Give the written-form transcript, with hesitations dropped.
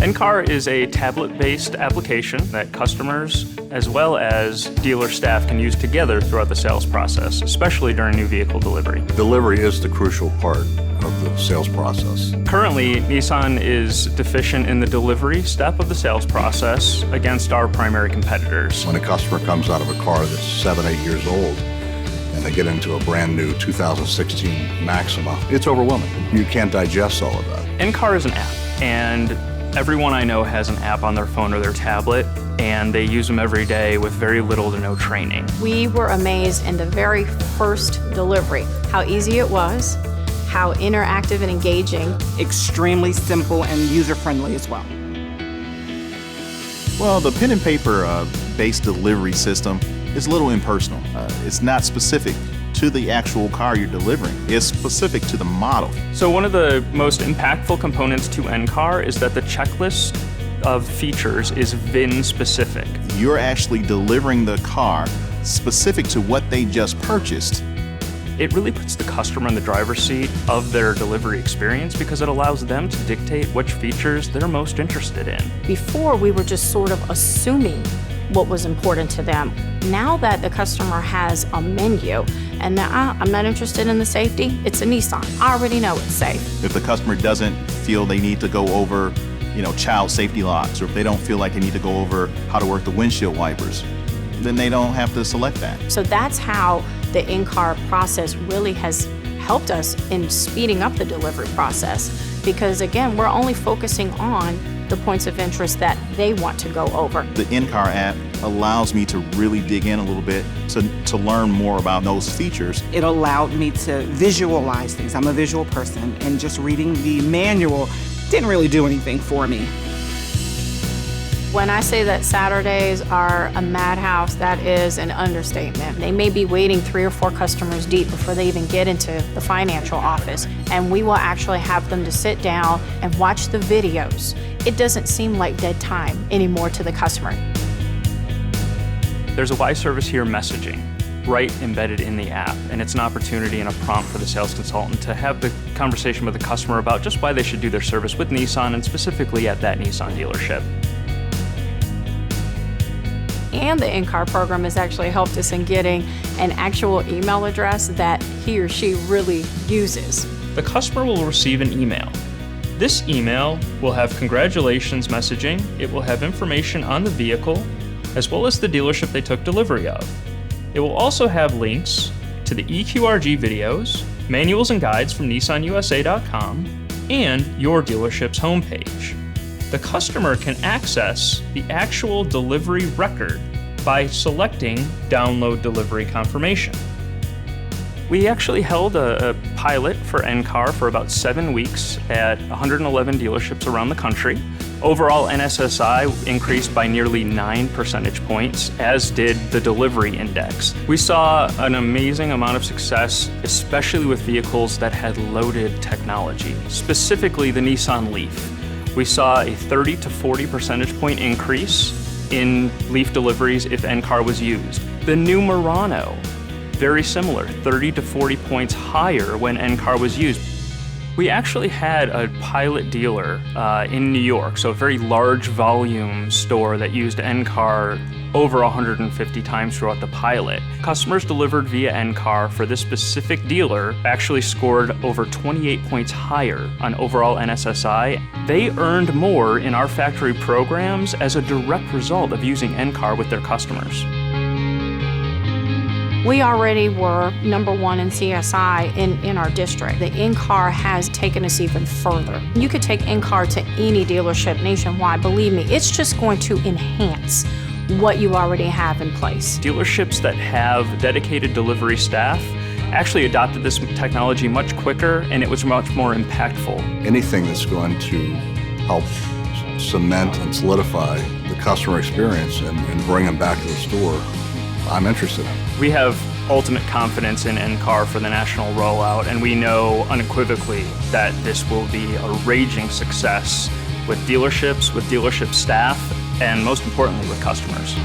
NCAR is a tablet-based application that customers as well as dealer staff can use together throughout the sales process, especially during new vehicle delivery. Delivery is the crucial part of the sales process. Currently, Nissan is deficient in the delivery step of the sales process against our primary competitors. When a customer comes out of a car that's 7, 8 years old and they get into a brand new 2016 Maxima, it's overwhelming. You can't digest all of that. NCAR is an app, and everyone I know has an app on their phone or their tablet, and they use them every day with very little to no training. We were amazed in the very first delivery, how easy it was, how interactive and engaging. Extremely simple and user-friendly as well. Well, the pen and paper based delivery system is a little impersonal. It's not specific to the actual car you're delivering. It's specific to the model. So one of the most impactful components to NCAR is that the checklist of features is VIN specific. You're actually delivering the car specific to what they just purchased. It really puts the customer in the driver's seat of their delivery experience because it allows them to dictate which features they're most interested in. Before, we were just sort of assuming what was important to them. Now that the customer has a menu and now I'm not interested in the safety, it's a Nissan. I already know it's safe. If the customer doesn't feel they need to go over, child safety locks, or if they don't feel like they need to go over how to work the windshield wipers, then they don't have to select that. So that's how the NCAR process really has helped us in speeding up the delivery process, because again, we're only focusing on the points of interest that they want to go over. The NCAR app allows me to really dig in a little bit to learn more about those features. It allowed me to visualize things. I'm a visual person, and just reading the manual didn't really do anything for me. When I say that Saturdays are a madhouse, that is an understatement. They may be waiting 3 or 4 customers deep before they even get into the financial office, and we will actually have them to sit down and watch the videos. It doesn't seem like dead time anymore to the customer. There's a Why Service Here messaging right embedded in the app, and it's an opportunity and a prompt for the sales consultant to have the conversation with the customer about just why they should do their service with Nissan, and specifically at that Nissan dealership. And the NCAR program has actually helped us in getting an actual email address that he or she really uses. The customer will receive an email. This email will have congratulations messaging, it will have information on the vehicle, as well as the dealership they took delivery of. It will also have links to the EQRG videos, manuals and guides from NissanUSA.com, and your dealership's homepage. The customer can access the actual delivery record by selecting Download Delivery Confirmation. We actually held a pilot for NCAR for about 7 weeks at 111 dealerships around the country. Overall, NSSI increased by nearly 9 percentage points, as did the delivery index. We saw an amazing amount of success, especially with vehicles that had loaded technology, specifically the Nissan Leaf. We saw a 30 to 40 percentage point increase in Leaf deliveries if NCAR was used. The new Murano, very similar, 30 to 40 points higher when NCAR was used. We actually had a pilot dealer in New York, so a very large volume store that used NCAR over 150 times throughout the pilot. Customers delivered via NCAR for this specific dealer actually scored over 28 points higher on overall NSSI. They earned more in our factory programs as a direct result of using NCAR with their customers. We already were #1 in CSI in our district. The NCAR has taken us even further. You could take NCAR to any dealership nationwide. Believe me, it's just going to enhance what you already have in place. Dealerships that have dedicated delivery staff actually adopted this technology much quicker, and it was much more impactful. Anything that's going to help cement and solidify the customer experience and bring them back to the store, I'm interested in. We have ultimate confidence in NCAR for the national rollout, and we know unequivocally that this will be a raging success with dealership staff, and most importantly with customers.